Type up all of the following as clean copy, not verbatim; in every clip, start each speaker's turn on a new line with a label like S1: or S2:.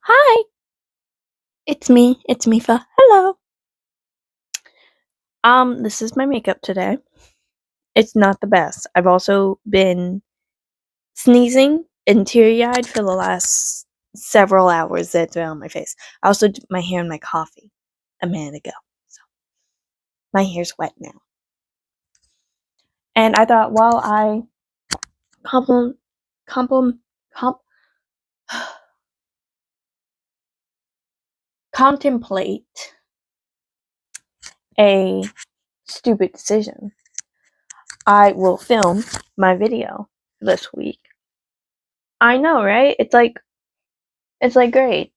S1: Hi, it's me. It's Mifa. Hello. This is my makeup today. It's not the best. I've also been sneezing and teary-eyed for the last several hours that's been on my face. I also did my hair and my coffee a minute ago. So my hair's wet now. And I thought while I compliment compliment com- contemplate a stupid decision, I will film my video this week. I know, right? It's like great.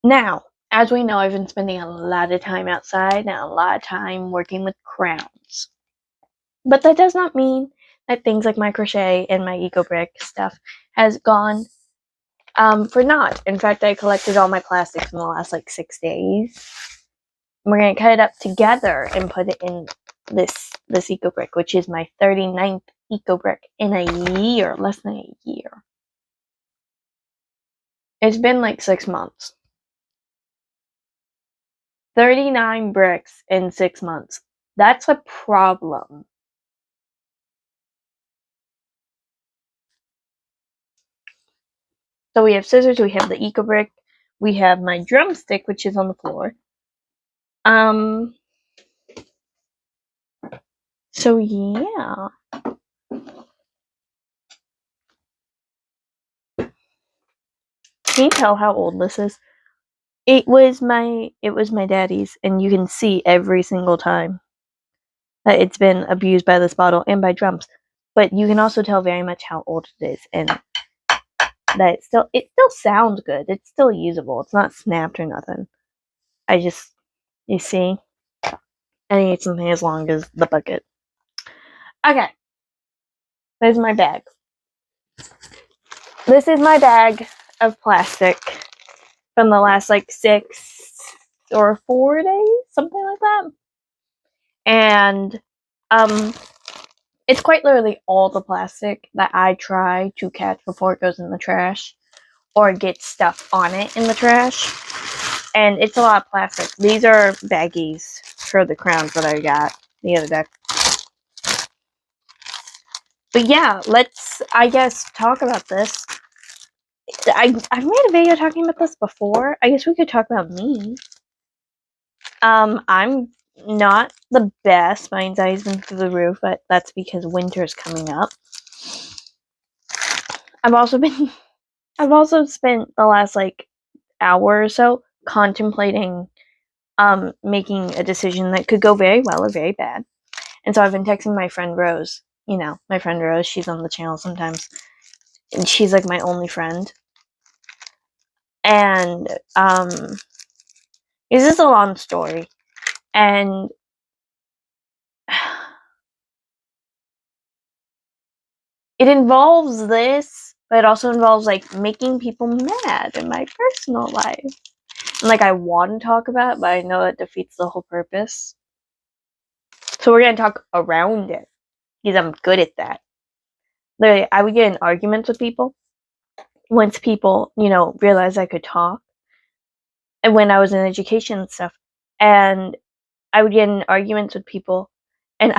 S1: Now, as we know, I've been spending a lot of time outside and a lot of time working with crowns. But that does not mean that things like my crochet and my eco brick stuff has gone for naught. In fact, I collected all my plastics in the last 6 days. We're gonna cut it up together and put it in this eco brick, which is my 39th eco brick in a year, less than a year. It's been 6 months. 39 bricks in 6 months. That's a problem. So we have scissors, we have the eco brick, we have my drumstick, which is on the floor. So yeah. Can you tell how old this is? It was my daddy's, and you can see every single time that it's been abused by this bottle and by drums. But you can also tell very much how old it is, and that it still sounds good. It's still usable. It's not snapped or nothing. You see, I need something as long as the bucket. Okay, there's my bag. This is my bag of plastic from the last 6 or 4 days, something like that. And it's quite literally all the plastic that I try to catch before it goes in the trash or get stuff on it in the trash. And it's a lot of plastic. These are baggies for the crowns that I got the other day. But yeah, let's, I guess, talk about this. I've made a video talking about this before. I guess we could talk about me. I'm not the best. My anxiety's been through the roof, but that's because winter's coming up. I've also spent the last hour or so contemplating making a decision that could go very well or very bad. And so I've been texting my friend Rose. You know, my friend Rose, she's on the channel sometimes. And she's my only friend. And this is a long story. And it involves this, but it also involves making people mad in my personal life. And I want to talk about it, but I know that defeats the whole purpose. So we're gonna talk around it because I'm good at that. Literally, I would get in arguments with people once people, realized I could talk. And when I was in education and stuff, and I would get in arguments with people, and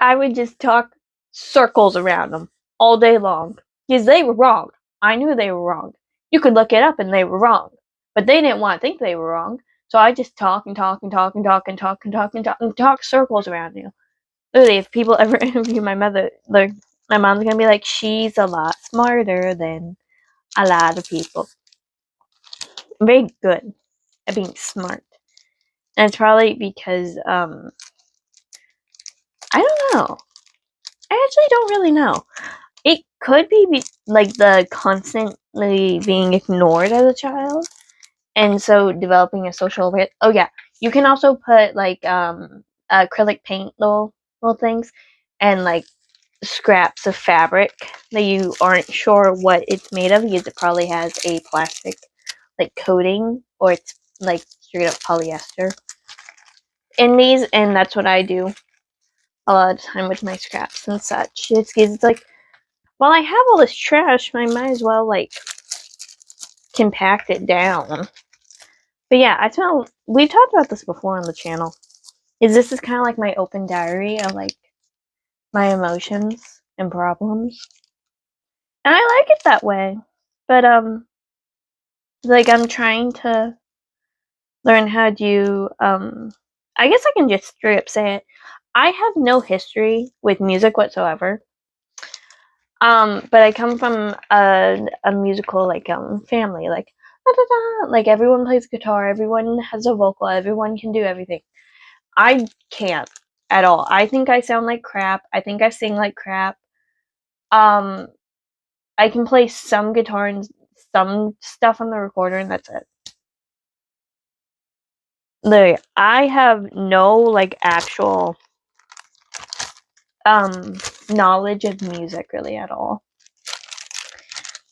S1: I would just talk circles around them all day long because they were wrong. I knew they were wrong. You could look it up and they were wrong, but they didn't want to think they were wrong. So I just talk and talk and talk and talk and talk and talk and talk and talk circles around you. Literally, if people ever interview my mother, my mom's gonna be like, she's a lot smarter than a lot of people. I'm very good at being smart, and it's probably because I don't know. I actually don't really know. It could be the constantly being ignored as a child, and so developing a social awareness. Oh yeah, you can also put acrylic paint little things, and scraps of fabric that you aren't sure what it's made of because it probably has a plastic coating, or it's straight up polyester in these, and that's what I do. a lot of time with my scraps and such. It's like, while I have all this trash, I might as well, like, compact it down. But yeah, we've talked about this before on the channel. This is kind of like my open diary of, like, my emotions and problems. And I like it that way. But, like, I'm trying to learn how to, I guess I can just straight up say it. I have no history with music whatsoever. But I come from a musical, like, family, like, da, da, da, like, everyone plays guitar, everyone has a vocal, everyone can do everything. I can't at all. I think I sound like crap. I think I sing like crap. I can play some guitar and some stuff on the recorder, and that's it. Literally, I have no, like, actual knowledge of music really at all.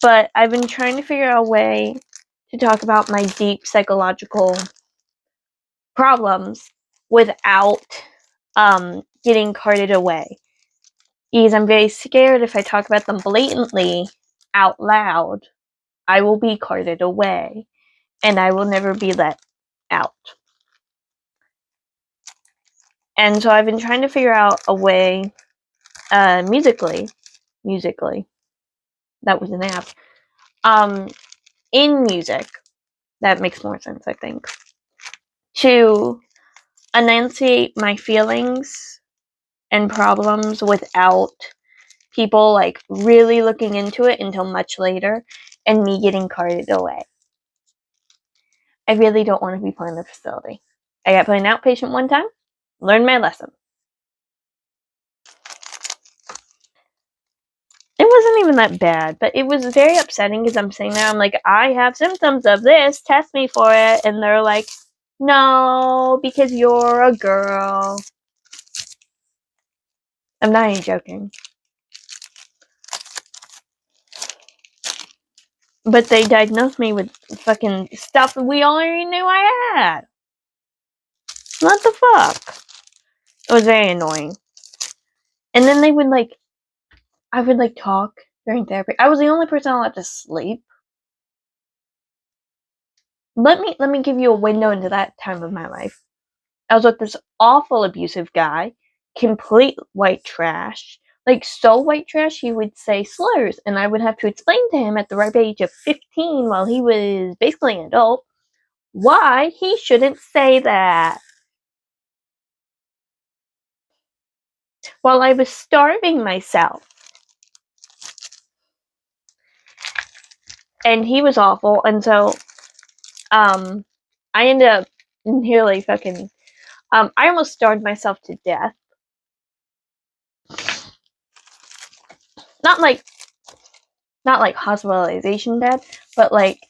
S1: But I've been trying to figure out a way to talk about my deep psychological problems without getting carted away. Because I'm very scared if I talk about them blatantly out loud, I will be carted away and I will never be let out. And so I've been trying to figure out a way, musically, that was an app, in music, that makes more sense, I think, to enunciate my feelings and problems without people, like, really looking into it until much later and me getting carted away. I really don't want to be put in the facility. I got put in outpatient one time, learned my lesson. It wasn't even that bad, but it was very upsetting because I'm sitting there, I'm like, I have symptoms of this, test me for it, and they're like, no, because you're a girl. I'm not even joking. But they diagnosed me with fucking stuff that we already knew I had. What the fuck? It was very annoying. And then they would, like, I would, like, talk during therapy. I was the only person allowed to sleep. Let me give you a window into that time of my life. I was with this awful abusive guy, complete white trash. Like, so white trash he would say slurs, and I would have to explain to him at the ripe age of 15, while he was basically an adult, why he shouldn't say that. While I was starving myself. And he was awful, and so, I ended up nearly fucking, I almost starved myself to death. Not like hospitalization death, but, like,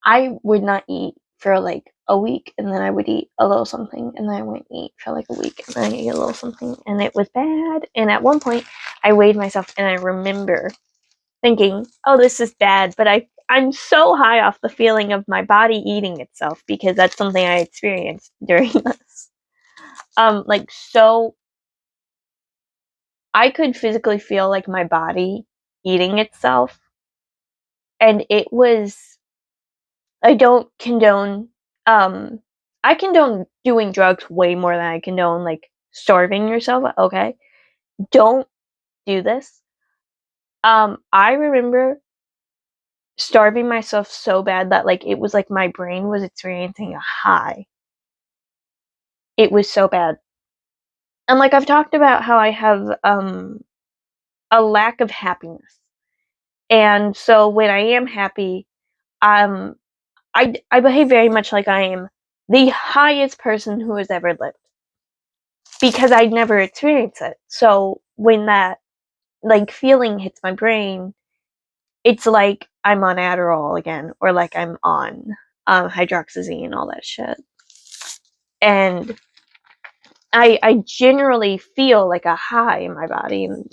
S1: I would not eat for, like, a week, and then I would eat a little something, and then I wouldn't eat for, like, a week, and then I'd eat a little something, and it was bad. And at one point, I weighed myself, and I remember thinking, oh, this is bad, but I'm so high off the feeling of my body eating itself, because that's something I experienced during this. Like, so I could physically feel, like, my body eating itself, and it was, I don't condone, I condone doing drugs way more than I condone, like, starving yourself, okay? Don't do this. I remember starving myself so bad that, like, it was like my brain was experiencing a high. It was so bad. And, like, I've talked about how I have, a lack of happiness. And so when I am happy, I behave very much like I am the highest person who has ever lived. Because I'd never experienced it. So when that, like, feeling hits my brain, it's like I'm on Adderall again, or like I'm on hydroxyzine, all that shit. And I generally feel like a high in my body, and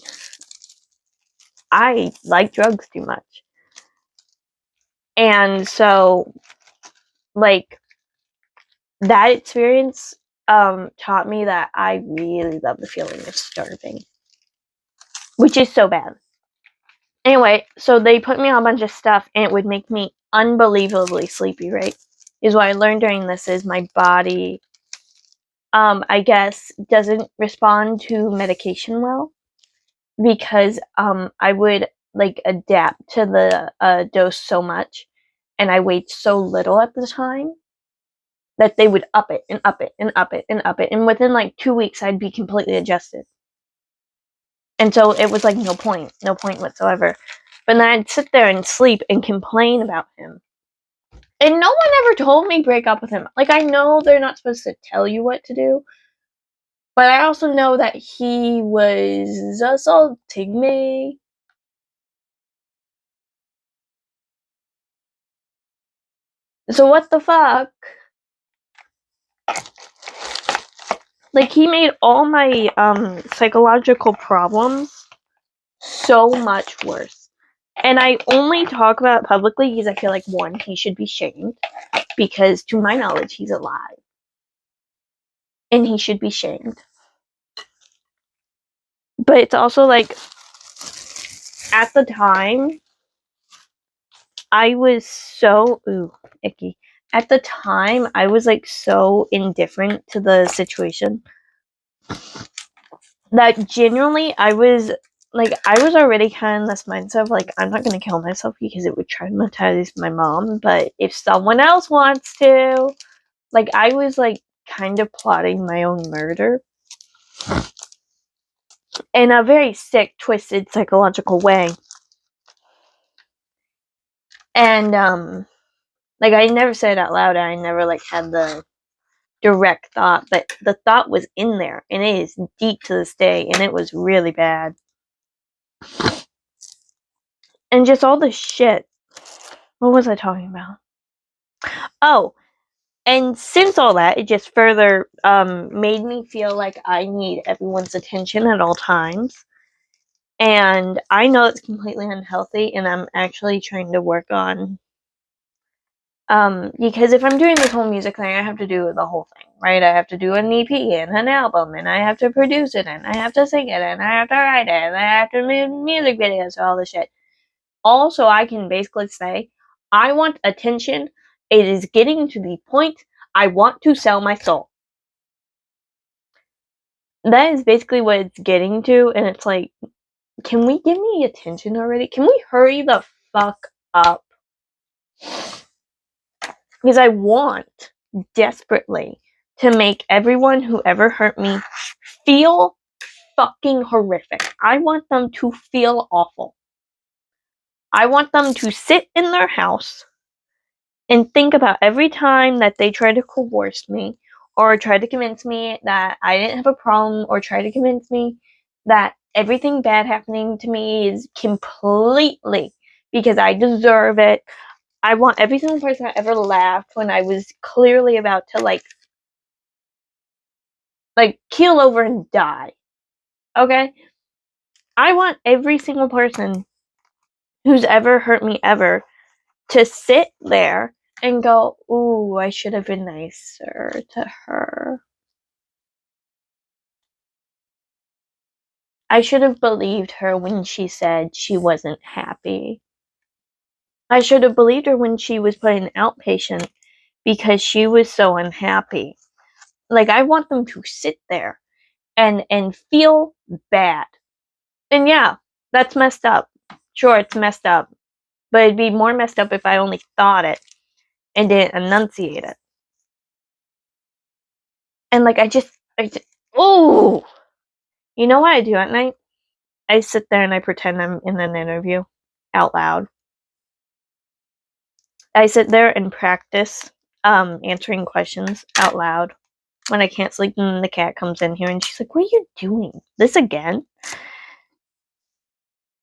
S1: I like drugs too much. And so, like, that experience taught me that I really love the feeling of starving, which is so bad. Anyway, so they put me on a bunch of stuff, and it would make me unbelievably sleepy, right? Is what I learned during this is my body, I guess, doesn't respond to medication well, because I would like adapt to the dose so much, and I weighed so little at the time that they would up it and up it and up it and up it, and within like 2 weeks I'd be completely adjusted. And so it was like no point whatsoever. But then I'd sit there and sleep and complain about him. And no one ever told me break up with him. Like, I know they're not supposed to tell you what to do, but I also know that he was assaulting me. So what the fuck? Like, he made all my psychological problems so much worse. And I only talk about it publicly because I feel like, one, he should be shamed, because to my knowledge he's alive. And he should be shamed. But it's also like, at the time, I was so icky. At the time, I was like so indifferent to the situation that genuinely I was already kind of in this mindset of like, I'm not gonna kill myself because it would traumatize my mom, but if someone else wants to, like, I was like kind of plotting my own murder in a very sick, twisted, psychological way. And like, I never said it out loud, I never like had the direct thought, but the thought was in there, and it is deep to this day, and it was really bad. And just all the shit. What was I talking about? Oh, and since all that, it just further made me feel like I need everyone's attention at all times. And I know it's completely unhealthy, and I'm actually trying to work on, because if I'm doing this whole music thing, I have to do the whole thing, right? I have to do an EP and an album, and I have to produce it, and I have to sing it, and I have to write it, and I have to make music videos, all this shit. Also, I can basically say, I want attention. It is getting to the point I want to sell my soul. That is basically what it's getting to, and it's like, can we give me attention already? Can we hurry the fuck up? Because I want desperately to make everyone who ever hurt me feel fucking horrific. I want them to feel awful. I want them to sit in their house and think about every time that they tried to coerce me, or tried to convince me that I didn't have a problem, or tried to convince me that everything bad happening to me is completely because I deserve it. I want every single person that ever laughed when I was clearly about to like keel over and die. Okay? I want every single person who's ever hurt me ever to sit there and go, ooh, I should have been nicer to her. I should have believed her when she said she wasn't happy. I should have believed her when she was put in outpatient because she was so unhappy. Like, I want them to sit there and feel bad. And yeah, that's messed up. Sure, it's messed up. But it'd be more messed up if I only thought it and didn't enunciate it. And like, I just ooh. You know what I do at night? I sit there and I pretend I'm in an interview out loud. I sit there and practice answering questions out loud when I can't sleep, and the cat comes in here and she's like, what are you doing? This again?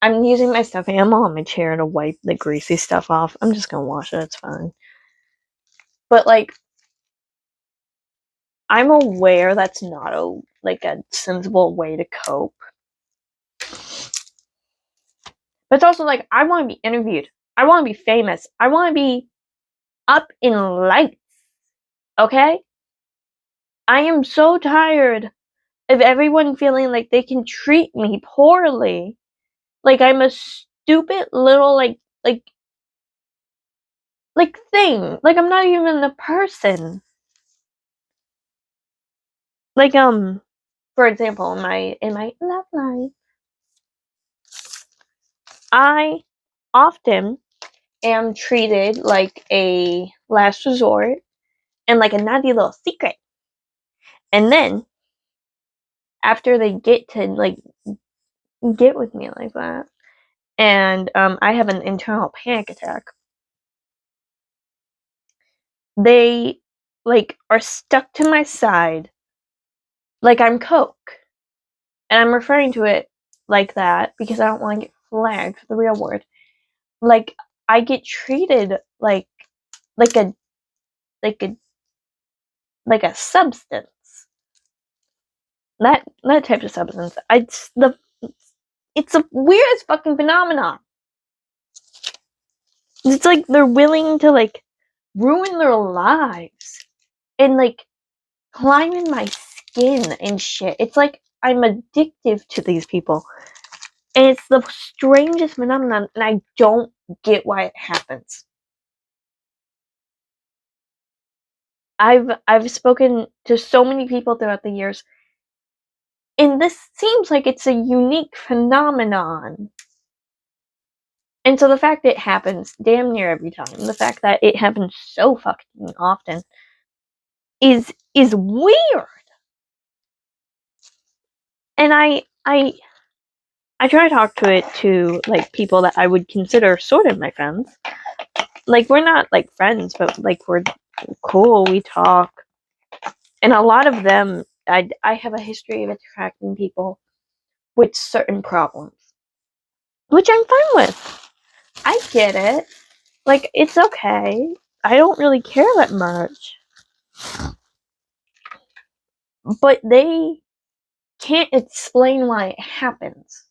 S1: I'm using my stuffed animal on my chair to wipe the greasy stuff off. I'm just gonna wash it, it's fine. But like, I'm aware that's not a sensible way to cope. But it's also like, I want to be interviewed. I want to be famous. I want to be up in lights. Okay? I am so tired of everyone feeling like they can treat me poorly. Like I'm a stupid little like thing. Like I'm not even a person. Like for example, in my love life, I often am treated like a last resort and like a naughty little secret. And then after they get to like get with me like that, and I have an internal panic attack, they like are stuck to my side like I'm Coke. And I'm referring to it like that because I don't want to get flagged for the real word. Like I get treated like a like a like a substance. That type of substance. It's the weirdest fucking phenomenon. It's like they're willing to like ruin their lives and like climb in my skin and shit. It's like I'm addictive to these people. And it's the strangest phenomenon and I don't get why it happens. I've spoken to so many people throughout the years, and this seems like it's a unique phenomenon. And so the fact that it happens damn near every time, the fact that it happens so fucking often is weird. And I try to talk to it to like people that I would consider sort of my friends. Like we're not like friends, but like we're cool, we talk. And a lot of them I have a history of attracting people with certain problems, which I'm fine with. I get it. Like, it's okay. I don't really care that much. But they can't explain why it happens.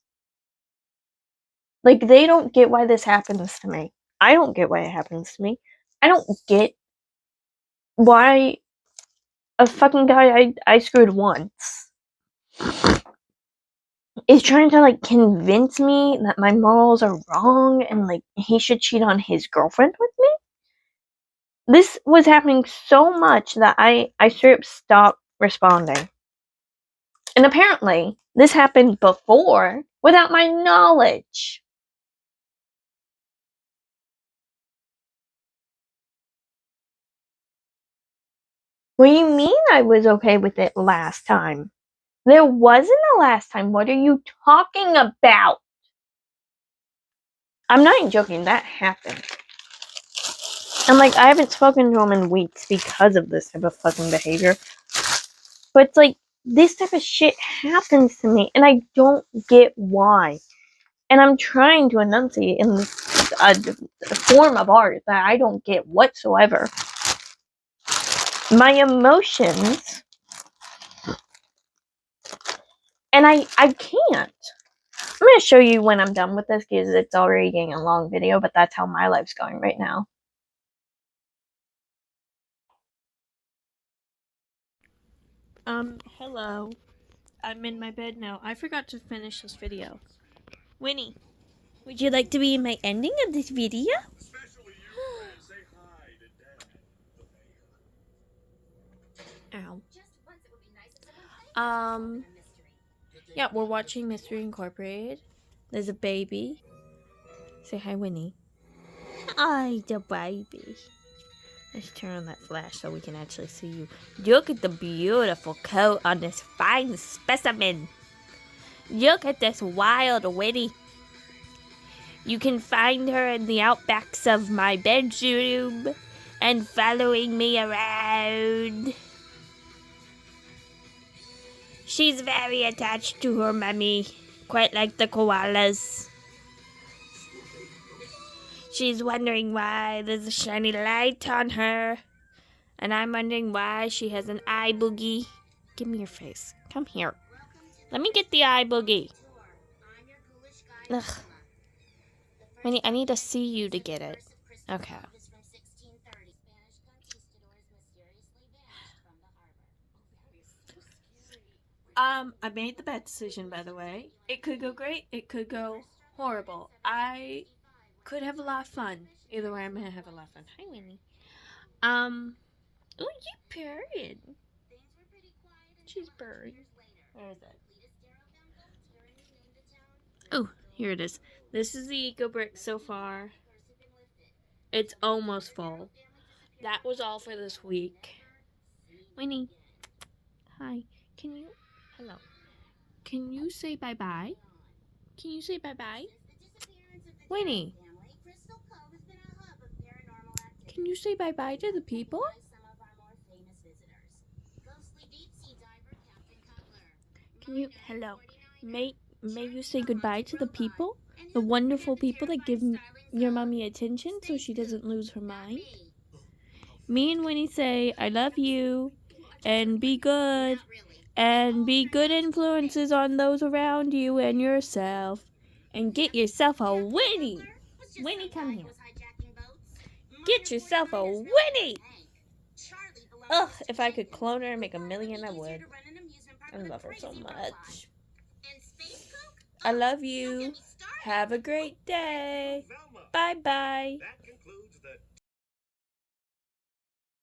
S1: Like, they don't get why this happens to me. I don't get why it happens to me. I don't get why a fucking guy I screwed once is trying to, like, convince me that my morals are wrong and, like, he should cheat on his girlfriend with me. This was happening so much that I straight up stopped responding. And apparently, this happened before without my knowledge. What do you mean I was okay with it last time? There wasn't a last time. What are you talking about? I'm not even joking. That happened. And like, I haven't spoken to him in weeks because of this type of fucking behavior. But it's like, this type of shit happens to me, and I don't get why. And I'm trying to enunciate in this form of art that I don't get whatsoever. My emotions, and I can't. I'm going to show you when I'm done with this because it's already getting a long video, but that's how my life's going right now. Hello. I'm in my bed now. I forgot to finish this video. Winnie, would you like to be in my ending of this video? Ow. Yeah, we're watching Mystery Incorporated. There's a baby. Say hi, Winnie. Hi, the baby. Let's turn on that flash so we can actually see you. Look at the beautiful coat on this fine specimen. Look at this wild Winnie. You can find her in the outbacks of my bedroom and following me around. She's very attached to her mummy, quite like the koalas. She's wondering why there's a shiny light on her. And I'm wondering why she has an eye boogie. Give me your face. Come here. Let me get the eye boogie. Ugh. I need to see you to get it. Okay. I made the bad decision, by the way. It could go great, it could go horrible. I could have a lot of fun. Either way, I'm gonna have a lot of fun. Hi, Winnie. Oh, you purring. She's purring. Where is it? Oh, here it is. This is the Eco Brick so far. It's almost full. That was all for this week. Winnie, hi. Can you? Hello. Can you say bye bye? Can you say bye bye? Winnie, can you say bye bye to the people? Can you? Hello. May you say goodbye to the people? The wonderful people that give your mommy attention so she doesn't lose her mind? Me and Winnie say, I love you, and be good, and be good influences on those around you and yourself. And get yourself a Winnie! Winnie, come here. Get yourself a Winnie! Ugh, if I could clone her and make $1 million, I would. I love her so much. I love you. Have a great day. Bye-bye.